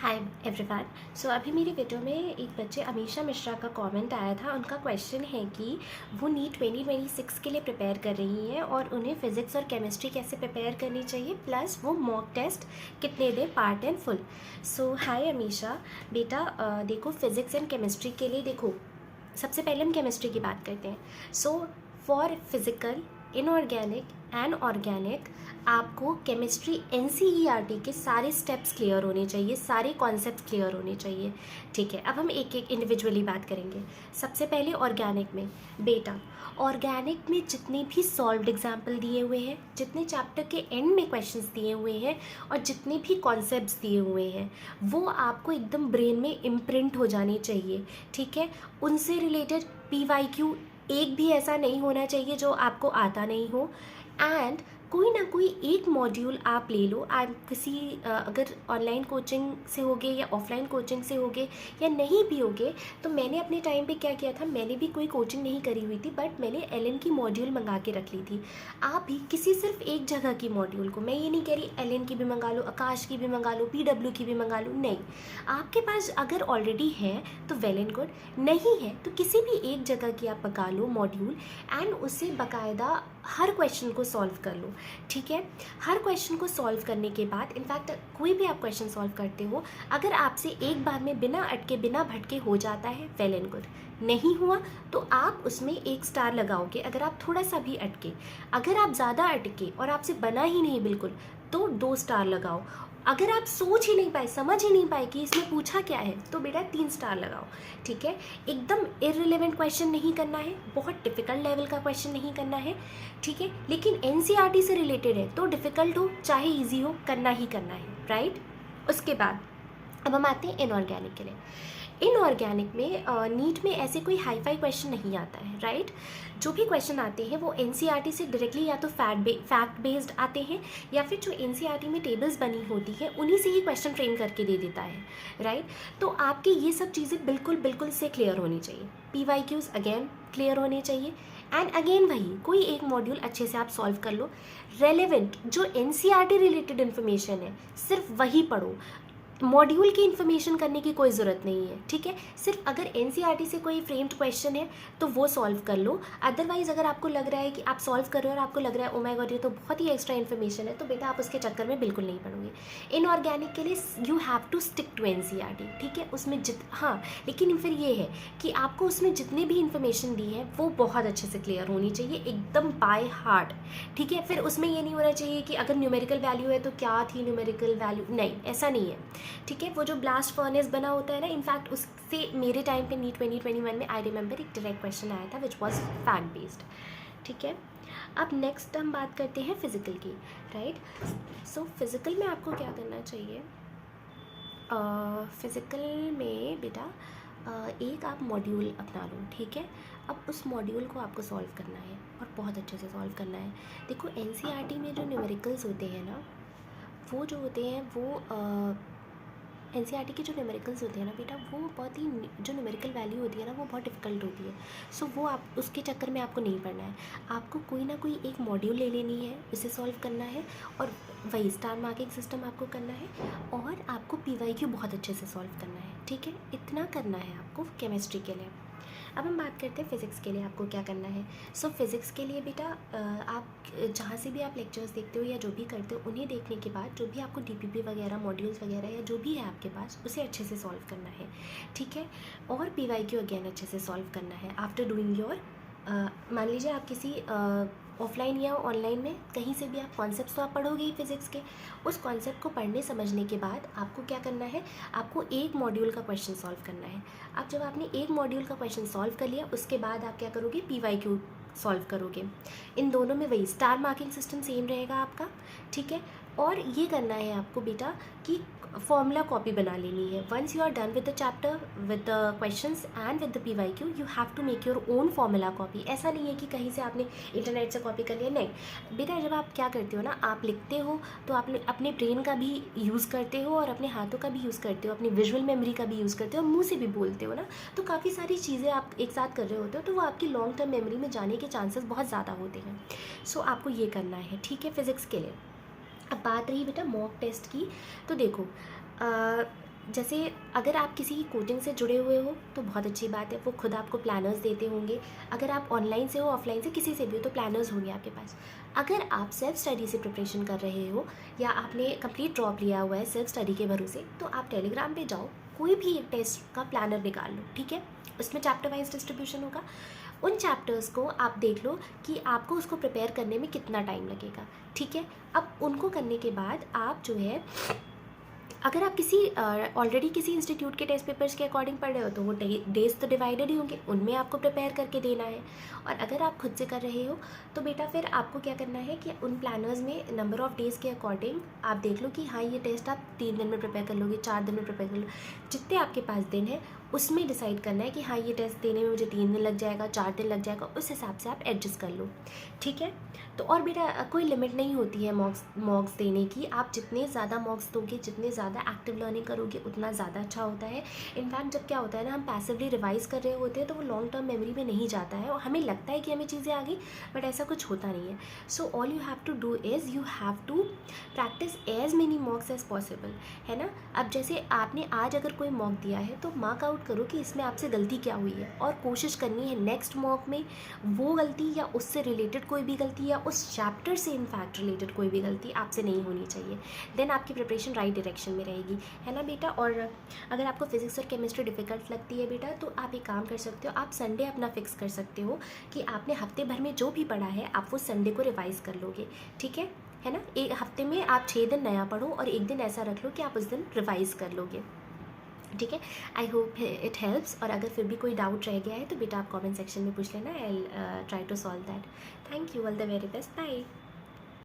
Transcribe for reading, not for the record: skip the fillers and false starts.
Hi everyone. सो अभी मेरी video में एक बच्चे अमीशा मिश्रा का कमेंट आया था। उनका क्वेश्चन है कि वो नीट 2026 के लिए प्रिपेयर कर रही हैं और उन्हें फिज़िक्स और केमिस्ट्री कैसे प्रिपेयर करनी चाहिए, प्लस वो मॉक टेस्ट कितने दें, पार्ट एंड फुल। सो हाय अमीशा बेटा, देखो फिज़िक्स एंड केमिस्ट्री के लिए देखो, सबसे पहले हम केमिस्ट्री की बात करते हैं। So for physical, inorganic and organic आपको केमिस्ट्री एनसीईआरटी के सारे स्टेप्स क्लियर होने चाहिए, सारे कॉन्सेप्ट क्लियर होने चाहिए। ठीक है, अब हम एक एक इंडिविजुअली बात करेंगे। सबसे पहले ऑर्गेनिक में बेटा, ऑर्गेनिक में जितने भी सॉल्व्ड एग्जाम्पल दिए हुए हैं, जितने चैप्टर के एंड में क्वेश्चंस दिए हुए हैं और जितने भी कॉन्सेप्ट्स दिए हुए हैं वो आपको एकदम ब्रेन में इम्प्रिंट हो जाने चाहिए। ठीक है, उनसे रिलेटेड पीवाईक्यू एक भी ऐसा नहीं होना चाहिए जो आपको आता नहीं हो। एंड कोई ना कोई एक मॉड्यूल आप ले लो। आप किसी अगर ऑनलाइन कोचिंग से होगे या ऑफलाइन कोचिंग से होगे या नहीं भी होगे, तो मैंने अपने टाइम पे क्या किया था, मैंने भी कोई कोचिंग नहीं करी हुई थी, बट मैंने एलन की मॉड्यूल मंगा के रख ली थी। आप भी किसी सिर्फ एक जगह की मॉड्यूल को, मैं ये नहीं कह रही एलन की भी मंगा लो, आकाश की भी मंगा लो, पीडब्ल्यू की भी मंगा लो, नहीं। आपके पास अगर ऑलरेडी है तो वेल एंड गुड, नहीं है तो किसी भी एक जगह की आप मंगा लो मॉड्यूल एंड उससे बाकायदा हर क्वेश्चन को सॉल्व कर लो। ठीक है, हर क्वेश्चन को सॉल्व करने के बाद, इनफैक्ट कोई भी आप क्वेश्चन सॉल्व करते हो, अगर आपसे एक बार में बिना अटके बिना भटके हो जाता है, वेल एंड गुड। नहीं हुआ तो आप उसमें 1 स्टार लगाओगे। अगर आप थोड़ा सा भी अटके, अगर आप ज़्यादा अटके और आपसे बना ही नहीं बिल्कुल, तो 2 स्टार लगाओ। अगर आप सोच ही नहीं पाए, समझ ही नहीं पाए कि इसमें पूछा क्या है, तो बेटा 3 स्टार लगाओ। ठीक है, एकदम इररिलेवेंट क्वेश्चन नहीं करना है, बहुत डिफिकल्ट लेवल का क्वेश्चन नहीं करना है। ठीक है, लेकिन एनसीईआरटी से रिलेटेड है तो डिफ़िकल्ट हो चाहे इजी हो, करना ही करना है, राइट। उसके बाद अब हम आते हैं इनऑर्गेनिक के लिए। इनऑर्गेनिक में नीट में ऐसे कोई हाई फाई क्वेश्चन नहीं आता है, राइट। जो भी क्वेश्चन आते हैं वो एनसीईआरटी से डायरेक्टली या तो फैक्ट बेस्ड आते हैं या फिर जो एनसीईआरटी में टेबल्स बनी होती है उन्हीं से ही क्वेश्चन फ्रेम करके दे देता है, राइट। तो आपके ये सब चीज़ें बिल्कुल बिल्कुल से क्लियर होनी चाहिए। पीवाईक्यूज अगेन क्लियर होने चाहिए एंड अगेन वही कोई एक मॉड्यूल अच्छे से आप सॉल्व कर लो। रेलेवेंट जो एनसीईआरटी रिलेटेड इन्फॉर्मेशन है सिर्फ वही पढ़ो, मॉड्यूल की इन्फॉर्मेशन करने की कोई ज़रूरत नहीं है। ठीक है, सिर्फ अगर एनसीईआरटी से कोई फ्रेम्ड क्वेश्चन है तो वो सॉल्व कर लो। अदरवाइज अगर आपको लग रहा है कि आप सॉल्व कर रहे हो और आपको लग रहा है ओ माय गॉड ये तो बहुत ही एक्स्ट्रा इन्फॉर्मेशन है, तो बेटा आप उसके चक्कर में बिल्कुल नहीं पढ़ोगे। इनऑर्गेनिक के लिए you have to stick to NCERT. ठीक है, उसमें हाँ, लेकिन फिर ये है कि आपको उसमें जितने भी इन्फॉर्मेशन दी है वो बहुत अच्छे से क्लियर होनी चाहिए, एकदम बाय हार्ट। ठीक है, फिर उसमें ये नहीं होना चाहिए कि अगर न्यूमेरिकल वैल्यू है तो क्या थी न्यूमेरिकल वैल्यू, नहीं, ऐसा नहीं है। ठीक है, वो जो ब्लास्ट फर्नेस बना होता है ना, इनफैक्ट उससे मेरे टाइम पे नीट 2021 में आई रिमेंबर एक डायरेक्ट क्वेश्चन आया था विच वॉज फैक्ट बेस्ड। ठीक है, अब नेक्स्ट हम बात करते हैं फिजिकल की, राइट। सो फिजिकल में आपको क्या करना चाहिए, फिजिकल में बेटा एक आप मॉड्यूल अपना लो। ठीक है, अब उस मॉड्यूल को आपको सॉल्व करना है और बहुत अच्छे से सॉल्व करना है। देखो एनसीईआरटी में जो न्यूमेरिकल्स होते हैं ना, वो जो होते हैं वो एनसीईआरटी के जो न्यूमेरिकल्स होते हैं ना बेटा, वो बहुत ही, जो न्यूमेरिकल वैल्यू होती है ना वो बहुत डिफिकल्ट होती है। सो वो आप उसके चक्कर में आपको नहीं पढ़ना है। आपको कोई ना कोई एक मॉड्यूल ले लेनी है, उसे सॉल्व करना है और वही स्टार मार्किंग सिस्टम आपको करना है और आपको पीवाईक्यू बहुत अच्छे से सॉल्व करना है। ठीक है, इतना करना है आपको केमिस्ट्री के लिए। अब हम बात करते हैं फ़िज़िक्स के लिए आपको क्या करना है। सो फिज़िक्स के लिए बेटा आप जहाँ से भी आप लेक्चर्स देखते हो या जो भी करते हो, उन्हें देखने के बाद जो भी आपको डीपीपी वगैरह मॉड्यूल्स वगैरह या जो भी है आपके पास, उसे अच्छे से सॉल्व करना है। ठीक है, और पीवाईक्यू अगेन अच्छे से सॉल्व करना है आफ्टर डूइंग योर, मान लीजिए आप किसी ऑफलाइन या ऑनलाइन में कहीं से भी आप कॉन्सेप्ट्स तो आप पढ़ोगे ही फिज़िक्स के, उस कॉन्सेप्ट को पढ़ने समझने के बाद आपको क्या करना है, आपको एक मॉड्यूल का क्वेश्चन सॉल्व करना है। अब जब आपने एक मॉड्यूल का क्वेश्चन सॉल्व कर लिया, उसके बाद आप क्या करोगे, पीवाईक्यू सॉल्व करोगे। इन दोनों में वही स्टार मार्किंग सिस्टम सेम रहेगा आपका। ठीक है, और ये करना है आपको बेटा कि फॉर्मूला कॉपी बना लेनी है। Once you are done with the chapter with the questions and with the PYQ, you have to make your own formula copy. ऐसा नहीं है कि कहीं से आपने इंटरनेट से कॉपी कर लिया, नहीं बेटा। जब आप क्या करते हो ना, आप लिखते हो तो आप अपने ब्रेन का भी यूज़ करते हो और अपने हाथों का भी यूज़ करते हो, अपनी विजुअल मेमोरी का भी यूज़ करते हो, मुँह से भी बोलते हो ना, तो काफ़ी सारी चीज़ें आप एक साथ कर रहे होते हो, तो वो आपकी लॉन्ग टर्म मेमोरी में जाने के चांसेस बहुत ज़्यादा होते हैं। सो आपको ये करना है। ठीक है, फिज़िक्स के लिए। अब बात रही बेटा मॉक टेस्ट की, तो देखो जैसे अगर आप किसी की कोचिंग से जुड़े हुए हो तो बहुत अच्छी बात है, वो खुद आपको प्लानर्स देते होंगे। अगर आप ऑनलाइन से हो, ऑफलाइन से, किसी से भी हो, तो प्लानर्स होंगे आपके पास। अगर आप सेल्फ स्टडी से प्रिपरेशन कर रहे हो या आपने कंप्लीट ड्रॉप लिया हुआ है सेल्फ स्टडी के भरोसे, तो आप टेलीग्राम पे जाओ, कोई भी एक टेस्ट का प्लानर निकाल लो, ठीक है। उसमें चैप्टर वाइज डिस्ट्रीब्यूशन होगा। उन चैप्टर्स को आप देख लो कि आपको उसको प्रिपेयर करने में कितना टाइम लगेगा, ठीक है। अब उनको करने के बाद आप जो है, अगर आप किसी ऑलरेडी किसी इंस्टीट्यूट के टेस्ट पेपर्स के अकॉर्डिंग पढ़ रहे हो तो वो डेज तो डिवाइडेड ही होंगे, उनमें आपको प्रिपेयर करके देना है। और अगर आप खुद से कर रहे हो तो बेटा फिर आपको क्या करना है कि उन प्लानर्स में नंबर ऑफ़ डेज़ के अकॉर्डिंग आप देख लो कि हाँ ये टेस्ट आप 3 दिन में प्रिपेयर कर लोगे, 4 दिन में प्रिपेयर कर लो, जितने आपके पास दिन है उसमें डिसाइड करना है कि हाँ ये टेस्ट देने में मुझे 3 दिन लग जाएगा, 4 दिन लग जाएगा, उस हिसाब से आप एडजस्ट कर लो, ठीक है। तो और बेटा कोई लिमिट नहीं होती है मॉक्स देने की। आप जितने ज़्यादा मॉक्स दोगे, जितने ज़्यादा एक्टिव लर्निंग करोगे, उतना ज़्यादा अच्छा होता है। इनफैक्ट जब क्या होता है ना, हम पैसिवली रिवाइज कर रहे होते हैं तो वो लॉन्ग टर्म मेमोरी में नहीं जाता है और हमें लगता है कि हमें चीज़ें आ गई, बट ऐसा कुछ होता नहीं है। So all you have to do is you have to practise as many mocks as possible, है ना। अब जैसे आपने आज अगर कोई मॉक दिया है तो मार्क आउट करो कि इसमें आपसे गलती क्या हुई है, और कोशिश करनी है नेक्स्ट मॉक में वो गलती या उससे रिलेटेड कोई भी गलती या उस चैप्टर से इनफैक्ट रिलेटेड कोई भी गलती आपसे नहीं होनी चाहिए। देन आपकी प्रिपरेशन राइट डायरेक्शन में रहेगी, है ना बेटा। और अगर आपको फिजिक्स और केमिस्ट्री डिफ़िकल्ट लगती है बेटा, तो आप एक काम कर सकते हो, आप संडे अपना फिक्स कर सकते हो कि आपने हफ्ते भर में जो भी पढ़ा है आप वो संडे को रिवाइज कर लोगे, ठीक है ना। एक हफ्ते में आप 6 दिन नया पढ़ो और एक दिन ऐसा रख लो कि आप उस दिन रिवाइज कर लोगे, ठीक है। I hope it helps. और अगर फिर भी कोई डाउट रह गया है तो बेटा आप कमेंट सेक्शन में पूछ लेना, I try to solve that. Thank you, all the very best, bye.